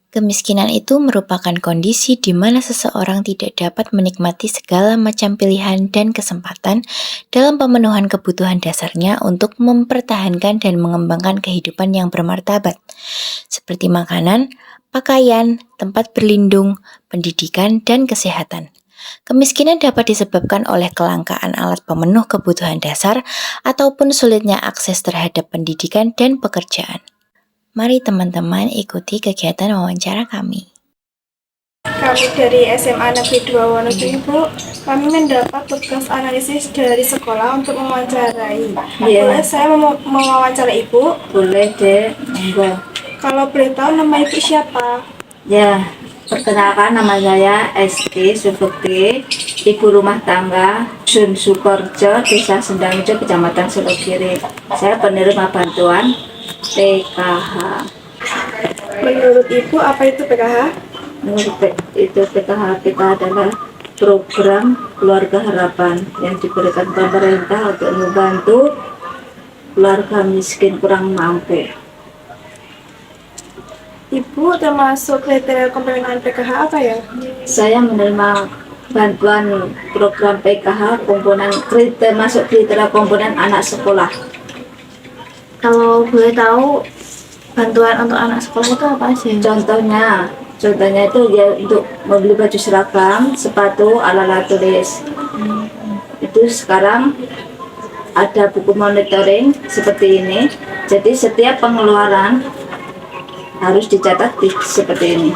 Kemiskinan itu merupakan kondisi di mana seseorang tidak dapat menikmati segala macam pilihan dan kesempatan dalam pemenuhan kebutuhan dasarnya untuk mempertahankan dan mengembangkan kehidupan yang bermartabat, seperti makanan, pakaian, tempat berlindung, pendidikan, dan kesehatan. Kemiskinan dapat disebabkan oleh kelangkaan alat pemenuh kebutuhan dasar ataupun sulitnya akses terhadap pendidikan dan pekerjaan. Mari teman-teman ikuti kegiatan wawancara kami. Kami dari SMA Negeri 2 Wonogiri, Bu. Kami mendapat tugas analisis dari sekolah untuk mewawancarai. Boleh saya mewawancarai Ibu? Boleh deh, monggo. Kalau boleh tahu nama Ibu siapa? Ya, perkenalkan nama saya Esti Subekti, ibu rumah tangga Dusun Sukorjo, Desa Sendangjo, Kecamatan Selokiri. Saya penerima bantuan PKH. Menurut Ibu apa itu PKH? Menurut itu PKH kita adalah program keluarga harapan yang diberikan pemerintah untuk membantu keluarga miskin kurang mampu. Ibu termasuk kriteria komponen PKH apa ya? Saya menerima bantuan program PKH masuk kriteria komponen anak sekolah. Kalau boleh tahu bantuan untuk anak sekolah itu apa sih? Contohnya itu ya untuk membeli baju seragam, sepatu, alat-alat tulis. Itu sekarang ada buku monitoring seperti ini. Jadi setiap pengeluaran harus dicatat seperti ini.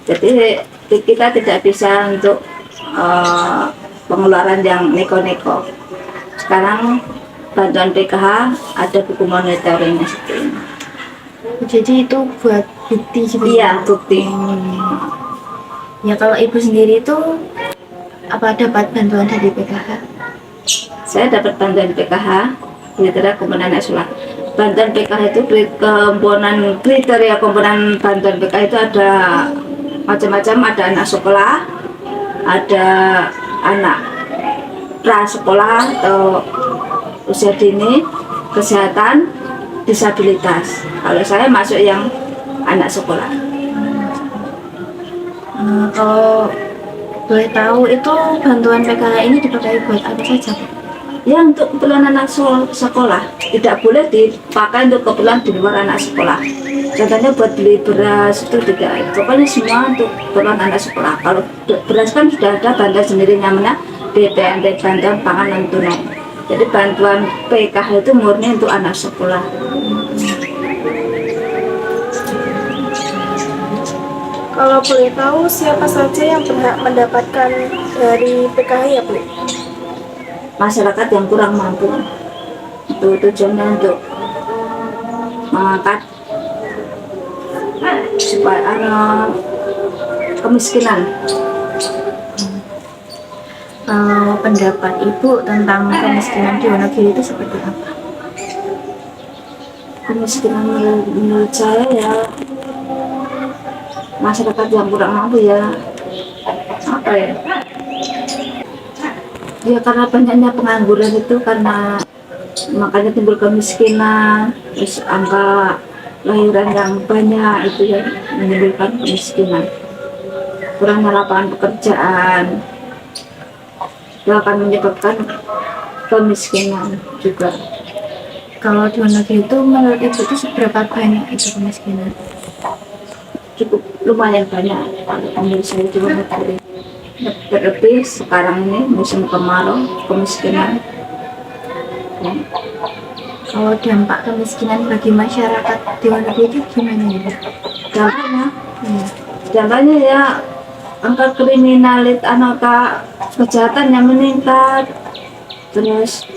Jadi kita tidak bisa untuk pengeluaran yang neko-neko. Sekarang bantuan PKH ada buku monitoringnya seperti ini. Jadi itu buat bukti gitu? Iya, bukti. Ya kalau Ibu sendiri itu apa dapat bantuan dari PKH? Saya dapat bantuan PKH kriteria komponen sekolah. Bantuan PKH itu kriteria komponen bantuan PKH itu ada macam-macam, ada anak sekolah, ada anak prasekolah atau usia dini, kesehatan, disabilitas. Kalau saya masuk yang anak sekolah. Kalau boleh tahu itu bantuan PKH ini dipakai buat apa saja? Ya untuk keperluan anak sekolah, tidak boleh dipakai untuk keperluan di luar anak sekolah. Contohnya buat beli beras itu tidak, pokoknya semua untuk keperluan anak sekolah. Kalau beras kan sudah ada bantuan sendiri namanya BPNT, bantuan pangan non tunai. Jadi bantuan PKH itu murni untuk anak sekolah. Kalau boleh tahu siapa saja yang berhak mendapatkan dari PKH ya Bu? Masyarakat yang kurang mampu. Itu tujuannya untuk mengangkat supaya kemiskinan. Pendapat Ibu tentang kemiskinan di Wonogiri itu seperti apa? Kemiskinan menurut saya ya masyarakat yang kurang mampu ya apa ya? Ya karena banyaknya pengangguran itu karena makanya timbul kemiskinan, terus angka lahiran yang banyak itu yang menimbulkan kemiskinan. Kurangnya lapangan pekerjaan itu akan menyebabkan kemiskinan juga. Kalau di Wonogiri itu menurut Ibu itu seberapa banyak itu kemiskinan? Cukup lumayan banyak menurut saya di Wonogiri. Terlebih sekarang ini musim kemarau, kemiskinan. Kalau dampak kemiskinan bagi masyarakat di Wonogiri itu gimana ya? Dampaknya ya angka kriminalitas, angka kejahatan yang meningkat, terus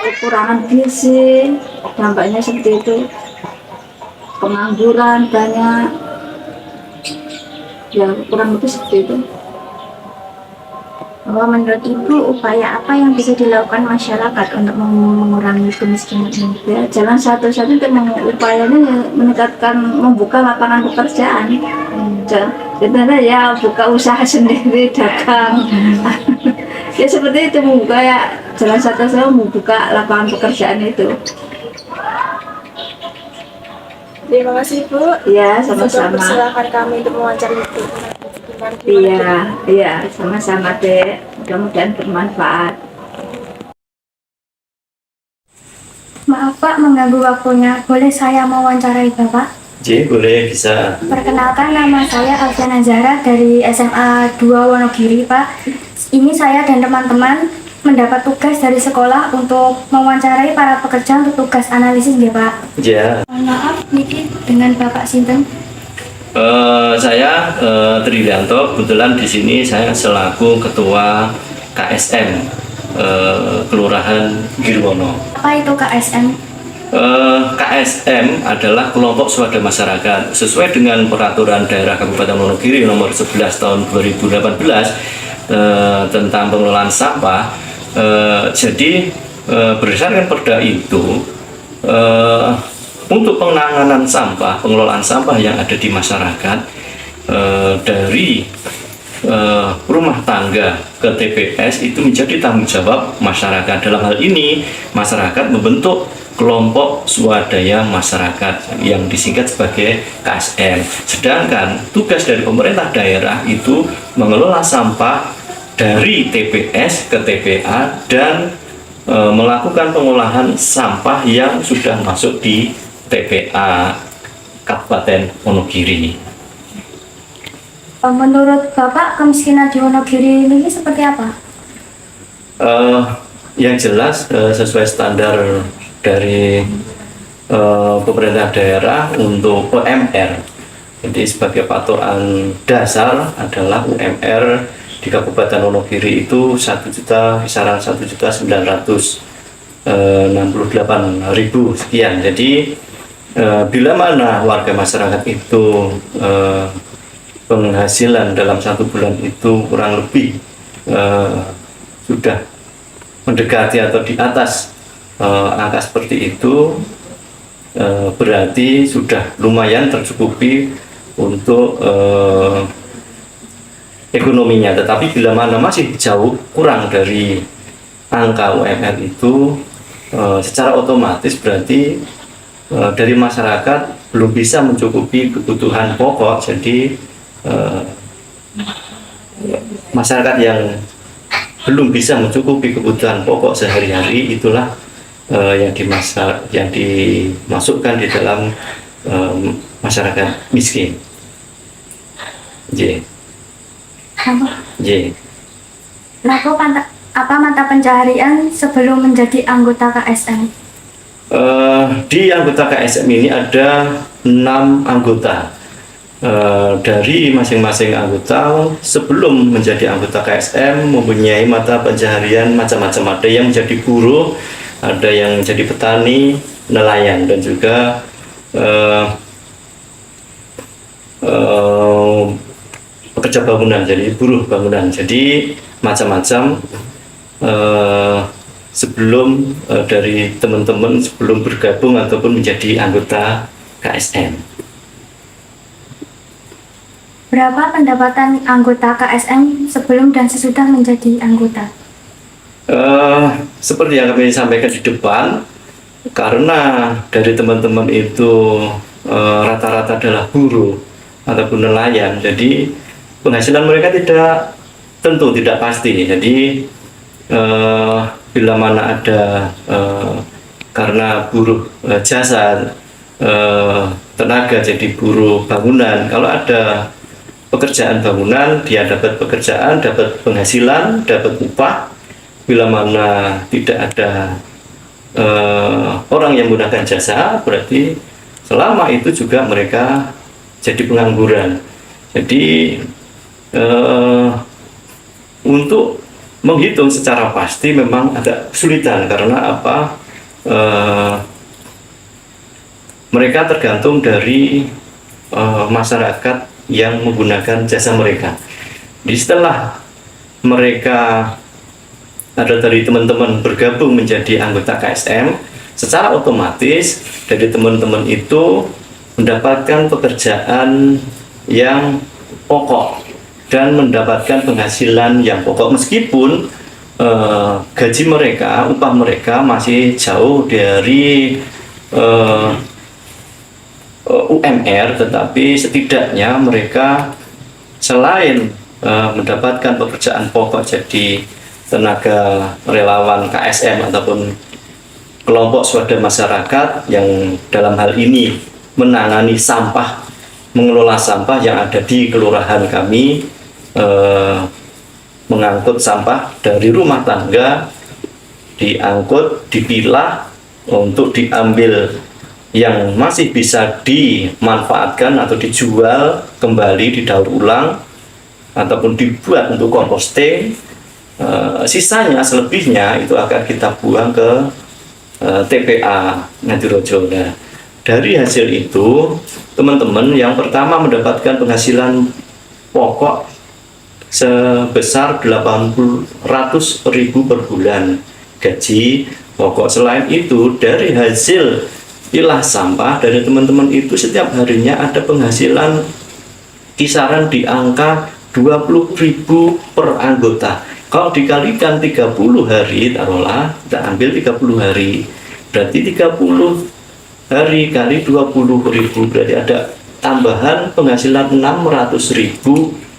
kekurangan gizi, dampaknya seperti itu. Pengangguran banyak, ya kurang lebih seperti itu. Bahwa menurut Ibu upaya apa yang bisa dilakukan masyarakat untuk mengurangi kemiskinan ini? Ya, jalan satu-satunya untuk upayanya meningkatkan, membuka lapangan pekerjaan. Sebenarnya ya buka usaha sendiri, dagang. Ya seperti itu, membuka ya jalan satu-satunya membuka lapangan pekerjaan itu. Terima kasih Bu. Iya, Sudah sama-sama. persilahkan kami untuk mewawancara Ibu. Iya, iya, sama-sama Dek. Mudah-mudahan bermanfaat. Maaf Pak, mengganggu waktunya. Boleh saya mewawancarai Bapak? Ji, boleh, bisa. Perkenalkan, nama saya Alfiana Zahra dari SMA 2 Wonogiri, Pak. Ini saya dan teman-teman mendapat tugas dari sekolah untuk mewawancarai para pekerja untuk tugas analisis ya, Pak. Ya, Mohon maaf, niki dengan Bapak Sinten. saya Tridianto. Kebetulan di sini saya selaku ketua KSM Kelurahan Girwono. Apa itu KSM? KSM adalah kelompok swadaya masyarakat sesuai dengan peraturan daerah Kabupaten Wonogiri nomor 11 tahun 2018 tentang pengelolaan sampah. Jadi berdasarkan perda itu untuk penanganan sampah, pengelolaan sampah yang ada di masyarakat dari rumah tangga ke TPS itu menjadi tanggung jawab masyarakat. Dalam hal ini masyarakat membentuk kelompok swadaya masyarakat yang disingkat sebagai KSM. Sedangkan tugas dari pemerintah daerah itu mengelola sampah dari TPS ke TPA dan melakukan pengolahan sampah yang sudah masuk di TPA Kabupaten Wonogiri. Menurut Bapak, kemiskinan di Wonogiri ini seperti apa? Yang jelas sesuai standar dari pemerintah daerah untuk UMR. Jadi sebagai patokan dasar adalah UMR di Kabupaten Wonogiri itu 1 juta, kisaran 1.968.000 sekian. Jadi bila mana warga masyarakat itu penghasilan dalam 1 bulan itu kurang lebih sudah mendekati atau di atas angka seperti itu, berarti sudah lumayan tercukupi untuk ekonominya. Tetapi bila mana masih jauh kurang dari angka UMR itu, secara otomatis berarti dari masyarakat belum bisa mencukupi kebutuhan pokok. Jadi masyarakat yang belum bisa mencukupi kebutuhan pokok sehari-hari itulah yang dimasukkan di dalam masyarakat miskin. J. J. Apa mata pencaharian sebelum menjadi anggota KSM? Di anggota KSM ini ada 6 anggota. Dari masing-masing anggota sebelum menjadi anggota KSM mempunyai mata pencaharian macam-macam. Ada yang menjadi buruh, ada yang menjadi petani, nelayan, dan juga pekerja bangunan, jadi buruh bangunan. Jadi macam-macam sebelum dari teman-teman sebelum bergabung ataupun menjadi anggota KSM. Berapa pendapatan anggota KSM sebelum dan sesudah menjadi anggota? Seperti yang kami sampaikan di depan, karena dari teman-teman itu rata-rata adalah buruh ataupun nelayan, jadi penghasilan mereka tidak pasti. Jadi bila mana ada karena buruh jasa tenaga, jadi buruh bangunan, kalau ada pekerjaan bangunan, dia dapat pekerjaan, dapat penghasilan, dapat upah. Bila mana tidak ada orang yang menggunakan jasa, berarti selama itu juga mereka jadi pengangguran. Jadi untuk menghitung secara pasti memang agak kesulitan, karena apa? Mereka tergantung dari masyarakat yang menggunakan jasa mereka. Di setelah mereka ada dari teman-teman bergabung menjadi anggota KSM, secara otomatis dari teman-teman itu mendapatkan pekerjaan yang pokok dan mendapatkan penghasilan yang pokok, meskipun gaji mereka, upah mereka masih jauh dari UMR, tetapi setidaknya mereka selain mendapatkan pekerjaan pokok jadi tenaga relawan KSM ataupun kelompok swadaya masyarakat yang dalam hal ini menangani sampah, mengelola sampah yang ada di kelurahan kami, mengangkut sampah dari rumah tangga, diangkut, dipilah untuk diambil yang masih bisa dimanfaatkan atau dijual kembali, didaur ulang ataupun dibuat untuk composting. Sisanya, selebihnya itu akan kita buang ke TPA Ngadirojo. Nah, dari hasil itu teman-teman yang pertama mendapatkan penghasilan pokok sebesar 800.000 per bulan gaji pokok. Selain itu, dari hasil pilah sampah dari teman-teman itu setiap harinya ada penghasilan kisaran di angka 20.000 per anggota. Kalau dikalikan 30 hari, taruhlah kita ambil 30 hari, berarti 30 hari kali 20.000, berarti ada tambahan penghasilan 600.000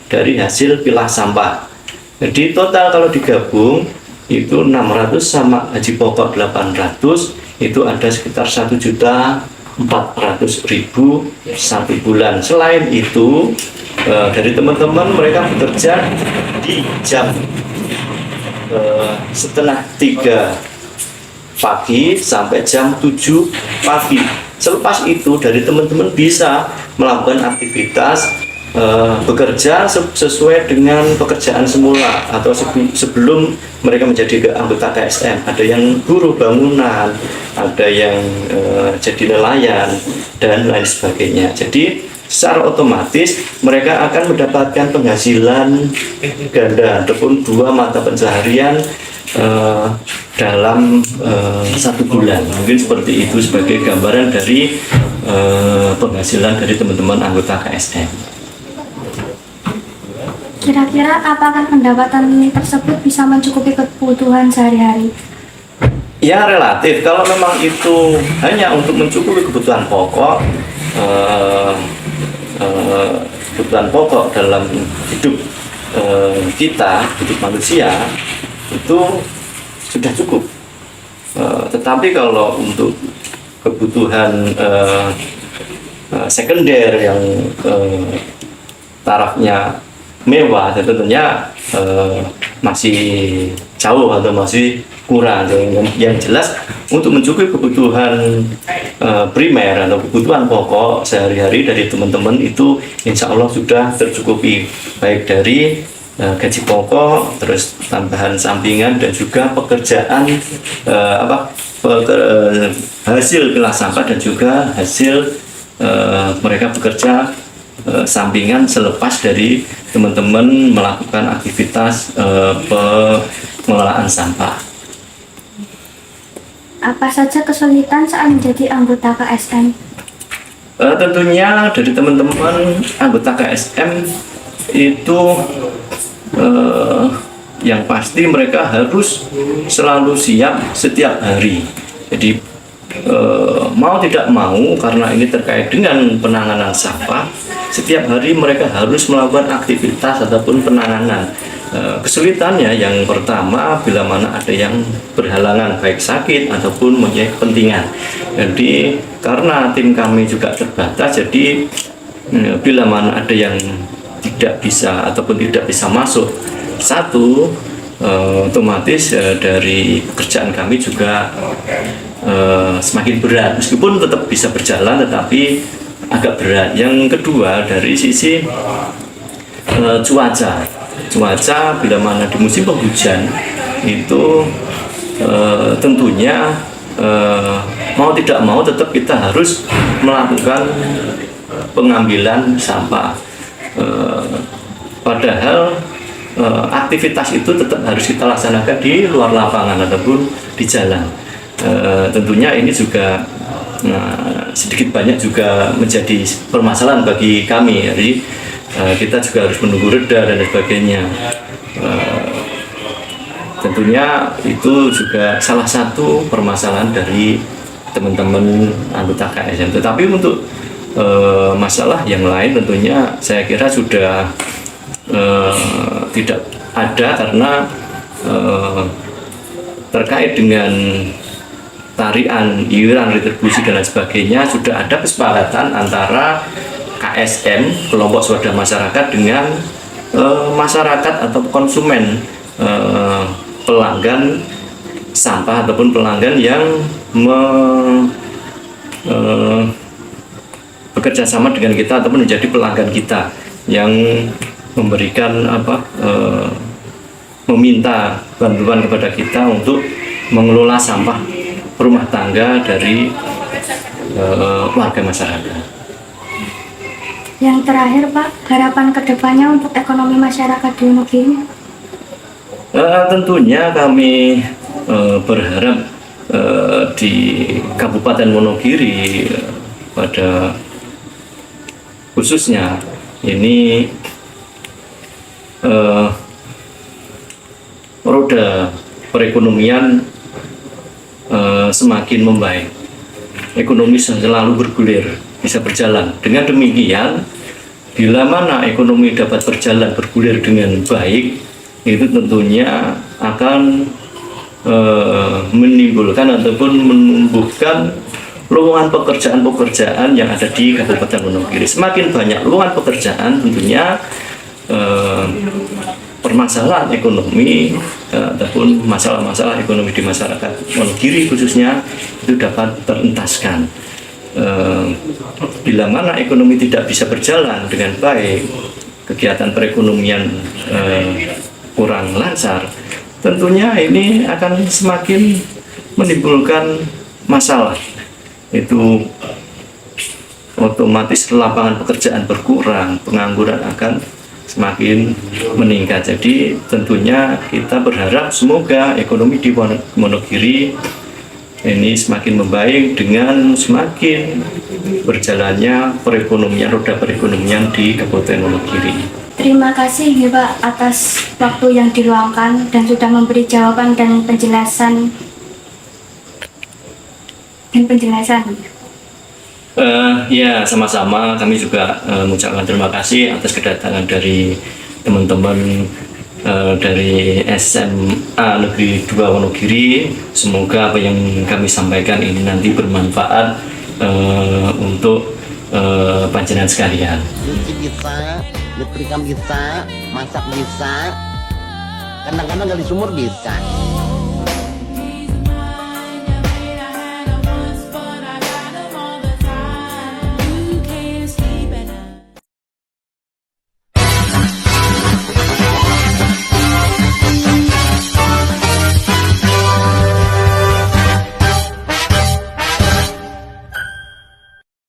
dari hasil pilah sampah. Jadi total kalau digabung itu 600 sama gaji pokok 800, itu ada sekitar 1.400.000 satu bulan. Selain itu, dari teman-teman mereka bekerja di jam setengah 3 pagi sampai jam 7 pagi. Selepas itu dari teman-teman bisa melakukan aktivitas bekerja sesuai dengan pekerjaan semula atau sebelum mereka menjadi anggota KSM. Ada yang buruh bangunan, ada yang jadi nelayan dan lain sebagainya. Jadi secara otomatis mereka akan mendapatkan penghasilan ganda ataupun 2 mata pencaharian dalam 1 bulan. Mungkin seperti itu sebagai gambaran dari penghasilan dari teman-teman anggota KSM. Kira-kira apakah pendapatan tersebut bisa mencukupi kebutuhan sehari-hari? Ya, relatif. Kalau memang itu hanya untuk mencukupi kebutuhan pokok, kebutuhan pokok dalam hidup kita, hidup manusia, itu sudah cukup. Tetapi kalau untuk kebutuhan sekunder yang tarafnya mewah, tentunya masih jauh atau masih kurang. Yang jelas untuk mencukupi kebutuhan primer atau kebutuhan pokok sehari-hari dari teman-teman itu insya Allah sudah tercukupi, baik dari gaji pokok, terus tambahan sampingan dan juga pekerjaan hasil pilah sampah dan juga hasil mereka bekerja sampingan selepas dari teman-teman melakukan aktivitas pengelolaan sampah. Apa saja kesulitan saat menjadi anggota KSM? Tentunya dari teman-teman anggota KSM itu yang pasti mereka harus selalu siap setiap hari. Jadi mau tidak mau, karena ini terkait dengan penanganan sampah, setiap hari mereka harus melakukan aktivitas ataupun penanganan. Kesulitannya yang pertama, bila mana ada yang berhalangan baik sakit ataupun mempunyai kepentingan. Jadi karena tim kami juga terbatas, jadi bila mana ada yang tidak bisa ataupun tidak bisa masuk otomatis dari pekerjaan kami juga semakin berat, meskipun tetap bisa berjalan tetapi agak berat. Yang kedua, dari sisi cuaca bila mana di musim penghujan itu tentunya mau tidak mau tetap kita harus melakukan pengambilan sampah, padahal aktivitas itu tetap harus kita laksanakan di luar lapangan ataupun di jalan. Tentunya ini juga sedikit banyak juga menjadi permasalahan bagi kami. Jadi kita juga harus menunggu reda dan sebagainya. Tentunya itu juga salah satu permasalahan dari teman-teman anggota KSM. Tetapi untuk masalah yang lain tentunya saya kira sudah tidak ada, karena terkait dengan tarian, iuran, retribusi dan lain sebagainya sudah ada kesepakatan antara KSM, kelompok swadaya masyarakat, dengan masyarakat atau konsumen, pelanggan sampah ataupun pelanggan yang bekerja sama dengan kita ataupun menjadi pelanggan kita, yang memberikan meminta bantuan kepada kita untuk mengelola sampah rumah tangga dari warga masyarakat. Yang terakhir Pak, harapan kedepannya untuk ekonomi masyarakat di Wonogiri? Tentunya kami berharap di Kabupaten Wonogiri pada khususnya ini roda perekonomian semakin membaik, ekonomi selalu bergulir, bisa berjalan. Dengan demikian, bila mana ekonomi dapat berjalan bergulir dengan baik, itu tentunya akan menimbulkan ataupun menumbuhkan lowongan pekerjaan-pekerjaan yang ada di Kabupaten Wonogiri. Semakin banyak lowongan pekerjaan, tentunya permasalahan ekonomi ataupun masalah-masalah ekonomi di masyarakat Wonogiri khususnya itu dapat terentaskan. Bila mana ekonomi tidak bisa berjalan dengan baik, kegiatan perekonomian kurang lancar, tentunya ini akan semakin menimbulkan masalah. Itu otomatis lapangan pekerjaan berkurang, pengangguran akan semakin meningkat. Jadi tentunya kita berharap semoga ekonomi di Wonogiri ini semakin membaik dengan semakin berjalannya perekonomian, roda perekonomian di Kabupaten Wonogiri. Terima kasih ya Pak atas waktu yang diluangkan dan sudah memberi jawaban dan penjelasan. Ya, sama-sama. Kami juga mengucapkan terima kasih atas kedatangan dari teman-teman dari SMA Negeri 2 Wonogiri. Semoga apa yang kami sampaikan ini nanti bermanfaat untuk panjenengan sekalian. Cuci bisa, nyetrika bisa, masak bisa, kadang-kadang gali sumur bisa.